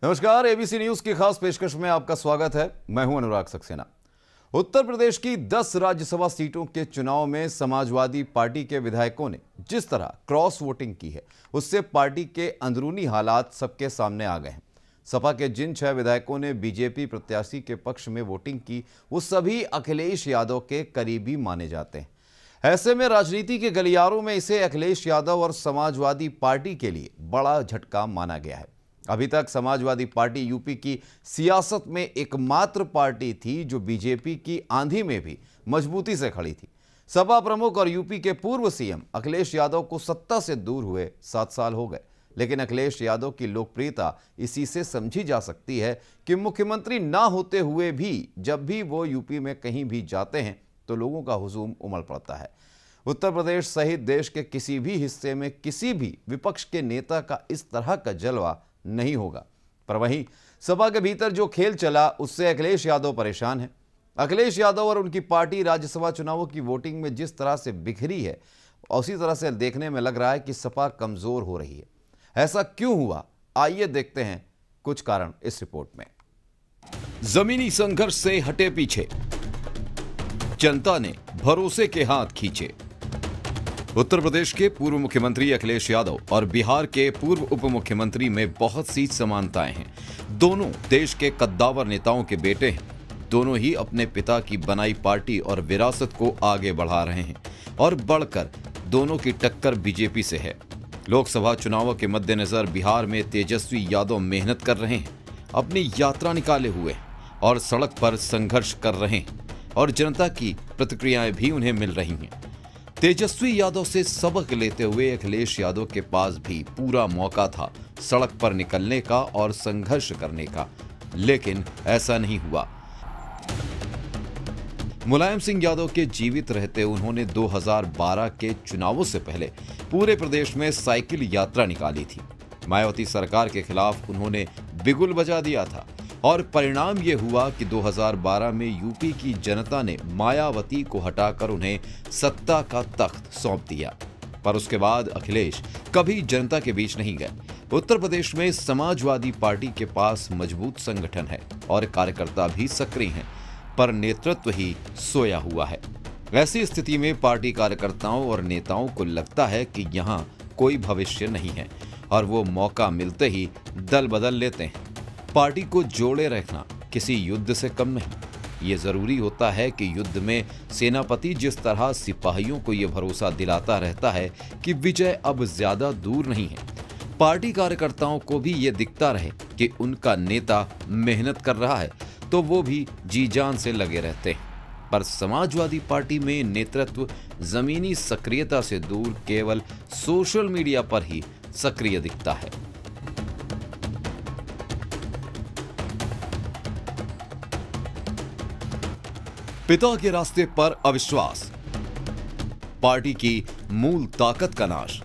नमस्कार, ABC news की खास पेशकश में आपका स्वागत है। मैं हूं अनुराग सक्सेना। उत्तर प्रदेश की 10 राज्यसभा सीटों के चुनाव में समाजवादी पार्टी के विधायकों ने जिस तरह क्रॉस वोटिंग की है, उससे पार्टी के अंदरूनी हालात सबके सामने आ गए हैं। सपा के जिन 6 विधायकों ने बीजेपी प्रत्याशी के पक्ष में वोटिंग की, वो सभी अखिलेश यादव के करीबी माने जाते हैं। ऐसे में राजनीति के गलियारों में इसे अखिलेश यादव और समाजवादी पार्टी के लिए बड़ा झटका माना गया है। अभी तक समाजवादी पार्टी यूपी की सियासत में एकमात्र पार्टी थी जो बीजेपी की आंधी में भी मजबूती से खड़ी थी। सपा प्रमुख और यूपी के पूर्व सीएम अखिलेश यादव को सत्ता से दूर हुए 7 साल हो गए, लेकिन अखिलेश यादव की लोकप्रियता इसी से समझी जा सकती है कि मुख्यमंत्री ना होते हुए भी जब भी वो यूपी में कहीं भी जाते हैं तो लोगों का हुजूम उमड़ पड़ता है। उत्तर प्रदेश सहित देश के किसी भी हिस्से में किसी भी विपक्ष के नेता का इस तरह का जलवा नहीं होगा। पर वहीं सपा के भीतर जो खेल चला, उससे अखिलेश यादव परेशान हैं। अखिलेश यादव और उनकी पार्टी राज्यसभा चुनावों की वोटिंग में जिस तरह से बिखरी है, उसी तरह से देखने में लग रहा है कि सपा कमजोर हो रही है। ऐसा क्यों हुआ, आइए देखते हैं कुछ कारण इस रिपोर्ट में। जमीनी संघर्ष से हटे पीछे, जनता ने भरोसे के हाथ खींचे। उत्तर प्रदेश के पूर्व मुख्यमंत्री अखिलेश यादव और बिहार के पूर्व उप मुख्यमंत्री में बहुत सी समानताएं हैं। दोनों देश के कद्दावर नेताओं के बेटे हैं। दोनों ही अपने पिता की बनाई पार्टी और विरासत को आगे बढ़ा रहे हैं और बढ़कर दोनों की टक्कर बीजेपी से है। लोकसभा चुनावों के मद्देनजर बिहार में तेजस्वी यादव मेहनत कर रहे हैं, अपनी यात्रा निकाले हुए और सड़क पर संघर्ष कर रहे हैं और जनता की प्रतिक्रियाएं भी उन्हें मिल रही हैं। तेजस्वी यादव से सबक लेते हुए अखिलेश यादव के पास भी पूरा मौका था सड़क पर निकलने का और संघर्ष करने का, लेकिन ऐसा नहीं हुआ। मुलायम सिंह यादव के जीवित रहते उन्होंने 2012 के चुनावों से पहले पूरे प्रदेश में साइकिल यात्रा निकाली थी। मायावती सरकार के खिलाफ उन्होंने बिगुल बजा दिया था और परिणाम ये हुआ कि 2012 में यूपी की जनता ने मायावती को हटाकर उन्हें सत्ता का तख्त सौंप दिया। पर उसके बाद अखिलेश कभी जनता के बीच नहीं गए। उत्तर प्रदेश में समाजवादी पार्टी के पास मजबूत संगठन है और कार्यकर्ता भी सक्रिय हैं, पर नेतृत्व ही सोया हुआ है। ऐसी स्थिति में पार्टी कार्यकर्ताओं और नेताओं को लगता है कि यहाँ कोई भविष्य नहीं है और वो मौका मिलते ही दल बदल लेते हैं। पार्टी को जोड़े रखना किसी युद्ध से कम नहीं। ये जरूरी होता है कि युद्ध में सेनापति जिस तरह सिपाहियों को ये भरोसा दिलाता रहता है कि विजय अब ज्यादा दूर नहीं है, पार्टी कार्यकर्ताओं को भी ये दिखता रहे कि उनका नेता मेहनत कर रहा है तो वो भी जी जान से लगे रहते हैं। पर समाजवादी पार्टी में नेतृत्व जमीनी सक्रियता से दूर केवल सोशल मीडिया पर ही सक्रिय दिखता है। पिता के रास्ते पर अविश्वास, पार्टी की मूल ताकत का नाश।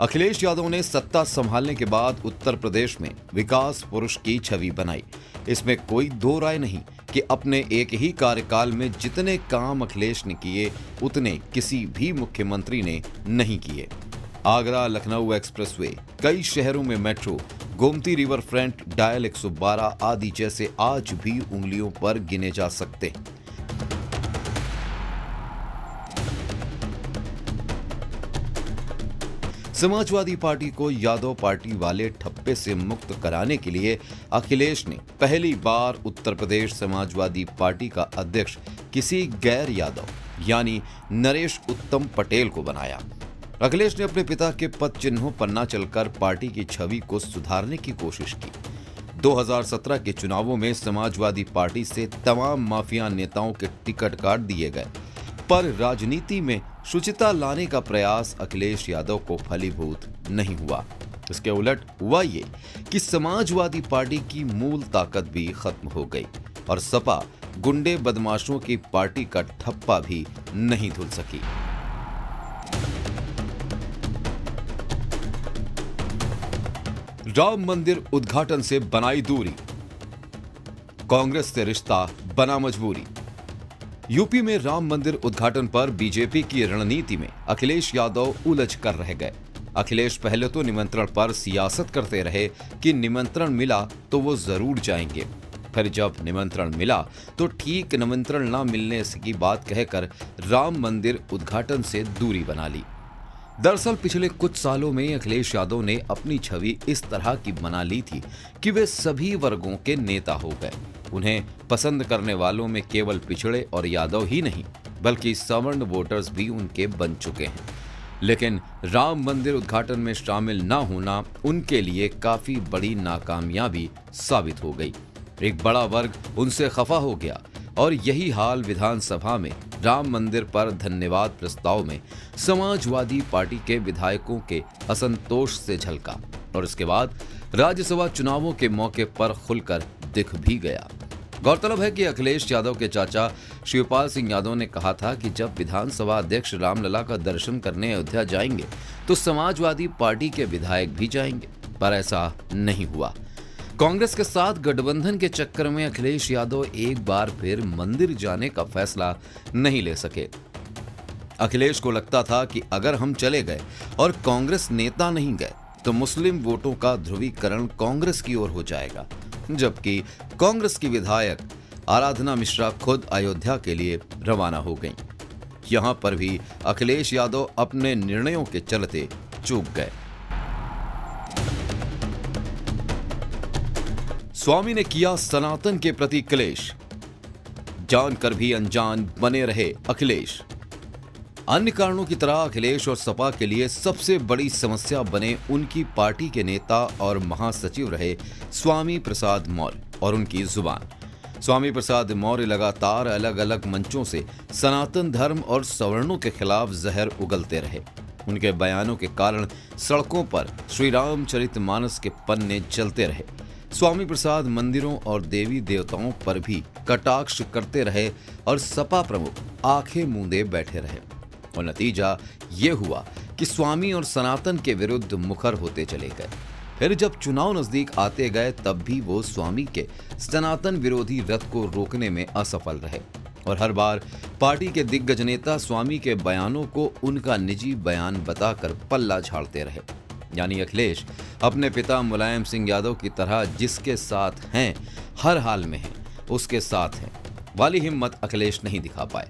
अखिलेश यादव ने सत्ता संभालने के बाद उत्तर प्रदेश में विकास पुरुष की छवि बनाई। इसमें कोई दो राय नहीं कि अपने एक ही कार्यकाल में जितने काम अखिलेश ने किए उतने किसी भी मुख्यमंत्री ने नहीं किए। आगरा लखनऊ एक्सप्रेसवे, कई शहरों में metro, Gomti river front, dial 112 आदि जैसे आज भी उंगलियों पर गिने जा सकते। समाजवादी पार्टी को यादव पार्टी वाले ठप्पे से मुक्त कराने के लिए अखिलेश ने पहली बार उत्तर प्रदेश समाजवादी पार्टी का अध्यक्ष किसी गैर यादव यानी नरेश उत्तम पटेल को बनाया। अखिलेश ने अपने पिता के पद चिन्हों पर न चलकर पार्टी की छवि को सुधारने की कोशिश की। 2017 के चुनावों में समाजवादी पार्टी से तमाम माफिया नेताओं के टिकट काट दिए गए, पर राजनीति में शुचिता लाने का प्रयास अखिलेश यादव को फलीभूत नहीं हुआ। इसके उलट हुआ ये कि समाजवादी पार्टी की मूल ताकत भी खत्म हो गई और सपा गुंडे बदमाशों की पार्टी का ठप्पा भी नहीं धुल सकी। राम मंदिर उद्घाटन से बनाई दूरी, कांग्रेस से रिश्ता बना मजबूरी। यूपी में राम मंदिर उद्घाटन पर बीजेपी की रणनीति में अखिलेश यादव उलझ कर रह गए। अखिलेश पहले तो निमंत्रण पर सियासत करते रहे कि निमंत्रण मिला तो वो जरूर जाएंगे। फिर जब निमंत्रण मिला तो ठीक निमंत्रण न मिलने की बात कहकर राम मंदिर उद्घाटन से दूरी बना ली। दरअसल पिछले कुछ सालों में अखिलेश यादव ने अपनी छवि इस तरह की बना ली थी कि वे सभी वर्गों के नेता हो गए। उन्हें पसंद करने वालों में केवल पिछड़े और यादव ही नहीं बल्कि सवर्ण वोटर्स भी उनके बन चुके हैं। लेकिन राम मंदिर उद्घाटन में शामिल न होना उनके लिए काफी बड़ी नाकामयाबी साबित हो गई। एक बड़ा वर्ग उनसे खफा हो गया और यही हाल विधानसभा में राम मंदिर पर धन्यवाद प्रस्ताव में समाजवादी पार्टी के विधायकों के असंतोष से झलका और इसके बाद राज्यसभा चुनावों के मौके पर खुलकर दिख भी गया। गौरतलब है कि अखिलेश यादव के चाचा शिवपाल सिंह यादव ने कहा था कि जब विधानसभा अध्यक्ष रामलला का दर्शन करने अयोध्या जाएंगे तो समाजवादी पार्टी के विधायक भी जाएंगे, पर ऐसा नहीं हुआ। कांग्रेस के साथ गठबंधन के चक्कर में अखिलेश यादव एक बार फिर मंदिर जाने का फैसला नहीं ले सके। अखिलेश को लगता था कि अगर हम चले गए और कांग्रेस नेता नहीं गए तो मुस्लिम वोटों का ध्रुवीकरण कांग्रेस की ओर हो जाएगा, जबकि कांग्रेस की विधायक आराधना मिश्रा खुद अयोध्या के लिए रवाना हो गईं। यहां पर भी अखिलेश यादव अपने निर्णयों के चलते चूक गए। स्वामी ने किया सनातन के प्रति क्लेश, जानकर भी अनजान बने रहे अखिलेश। अन्य कारणों की तरह अखिलेश और सपा के लिए सबसे बड़ी समस्या बने उनकी पार्टी के नेता और महासचिव रहे स्वामी प्रसाद मौर्य और उनकी जुबान। स्वामी प्रसाद मौर्य लगातार अलग अलग मंचों से सनातन धर्म और सवर्णों के खिलाफ जहर उगलते रहे। उनके बयानों के कारण सड़कों पर श्री रामचरितमानस के पन्ने चलते रहे। स्वामी प्रसाद मंदिरों और देवी देवताओं पर भी कटाक्ष करते रहे और सपा प्रमुख आंखें मूंदे बैठे रहे और नतीजा ये हुआ कि स्वामी और सनातन के विरुद्ध मुखर होते चले गए। फिर जब चुनाव नजदीक आते गए तब भी वो स्वामी के सनातन विरोधी रथ को रोकने में असफल रहे और हर बार पार्टी के दिग्गज नेता स्वामी के बयानों को उनका निजी बयान बताकर पल्ला झाड़ते रहे। यानी अखिलेश अपने पिता मुलायम सिंह यादव की तरह जिसके साथ हैं हर हाल में हैं उसके साथ हैं वाली हिम्मत अखिलेश नहीं दिखा पाए।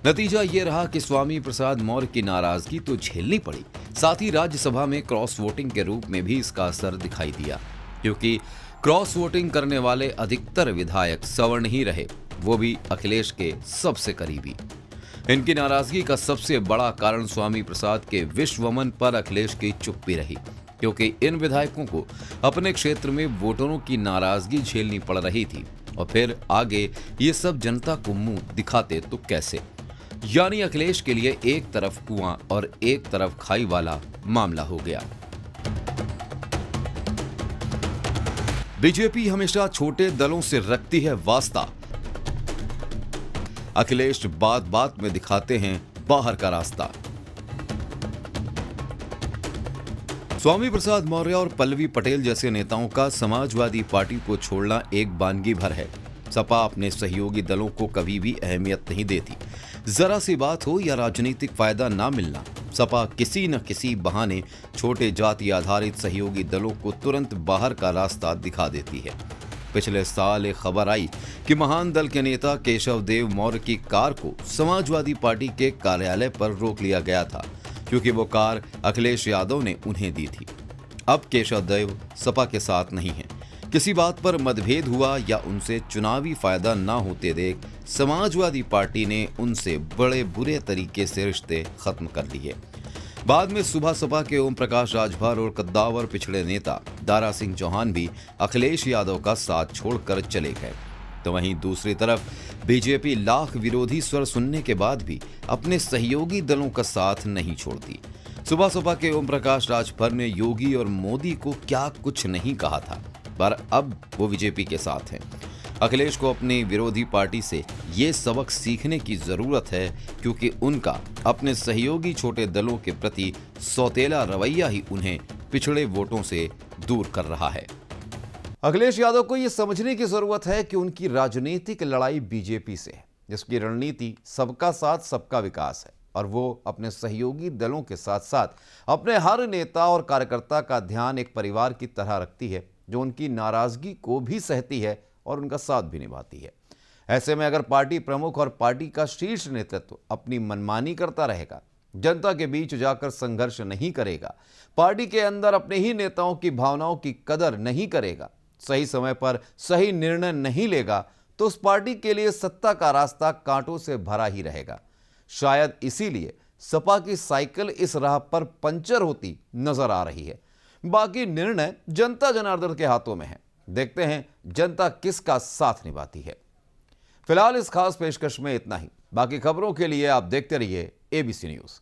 नतीजा ये रहा कि स्वामी प्रसाद मौर्य की नाराजगी तो झेलनी पड़ी, साथ ही राज्यसभा में क्रॉस वोटिंग के रूप में भी इसका असर दिखाई दिया, क्योंकि क्रॉस वोटिंग करने वाले अधिकतर विधायक सवर्ण ही रहे, वो भी अखिलेश के सबसे करीबी। इनकी नाराजगी का सबसे बड़ा कारण स्वामी प्रसाद के विश्वमन पर अखिलेश की चुप्पी रही, क्योंकि इन विधायकों को अपने क्षेत्र में वोटरों की नाराजगी झेलनी पड़ रही थी और फिर आगे ये सब जनता को मुंह दिखाते तो कैसे। यानी अखिलेश के लिए एक तरफ कुआं और एक तरफ खाई वाला मामला हो गया। बीजेपी हमेशा छोटे दलों से रखती है वास्ता। अखिलेश बात बात में दिखाते हैं बाहर का रास्ता। स्वामी प्रसाद मौर्य और पल्लवी पटेल जैसे नेताओं का समाजवादी पार्टी को छोड़ना एक वानगी भर है। सपा अपने सहयोगी दलों को कभी भी अहमियत नहीं देती। जरा सी बात हो या राजनीतिक फायदा ना मिलना, सपा किसी न किसी बहाने छोटे जाति आधारित सहयोगी दलों को तुरंत बाहर का रास्ता दिखा देती है। पिछले साल एक खबर आई कि महान दल के नेता केशव देव मौर्य की कार को समाजवादी पार्टी के कार्यालय पर रोक लिया गया था, क्योंकि वो कार अखिलेश यादव ने उन्हें दी थी। अब केशव देव सपा के साथ नहीं है। किसी बात पर मतभेद हुआ या उनसे चुनावी फायदा ना होते देख समाजवादी पार्टी ने उनसे बड़े बुरे तरीके से रिश्ते खत्म कर लिए। बाद में सुबह सपा के ओम प्रकाश राजभर और कद्दावर पिछड़े नेता दारा सिंह चौहान भी अखिलेश यादव का साथ छोड़कर चले गए। तो वहीं दूसरी तरफ बीजेपी लाख विरोधी स्वर सुनने के बाद भी अपने सहयोगी दलों का साथ नहीं छोड़ती। सुबह सपा के ओम प्रकाश राजभर ने योगी और मोदी को क्या कुछ नहीं कहा था, पर अब वो बीजेपी के साथ हैं। अखिलेश को अपनी विरोधी पार्टी से ये सबक सीखने की जरूरत है, क्योंकि उनका अपने सहयोगी छोटे दलों के प्रति सौतेला रवैया ही उन्हें पिछड़े वोटों से दूर कर रहा है। अखिलेश यादव को यह समझने की जरूरत है कि उनकी राजनीतिक लड़ाई बीजेपी से है, जिसकी रणनीति सबका साथ सबका विकास है। और वो अपने सहयोगी दलों के साथ साथ अपने हर नेता और कार्यकर्ता का ध्यान एक परिवार की तरह रखती है, जो उनकी नाराजगी को भी सहती है और उनका साथ भी निभाती है। ऐसे में अगर पार्टी प्रमुख और पार्टी का शीर्ष नेतृत्व अपनी मनमानी करता रहेगा, जनता के बीच जाकर संघर्ष नहीं करेगा, पार्टी के अंदर अपने ही नेताओं की भावनाओं की कदर नहीं करेगा, सही समय पर सही निर्णय नहीं लेगा, तो उस पार्टी के लिए सत्ता का रास्ता कांटों से भरा ही रहेगा। शायद इसीलिए सपा की साइकिल इस राह पर पंचर होती नजर आ रही है। बाकी निर्णय जनता जनार्दन के हाथों में है। देखते हैं जनता किसका साथ निभाती है। फिलहाल इस खास पेशकश में इतना ही। बाकी खबरों के लिए आप देखते रहिए ABC न्यूज।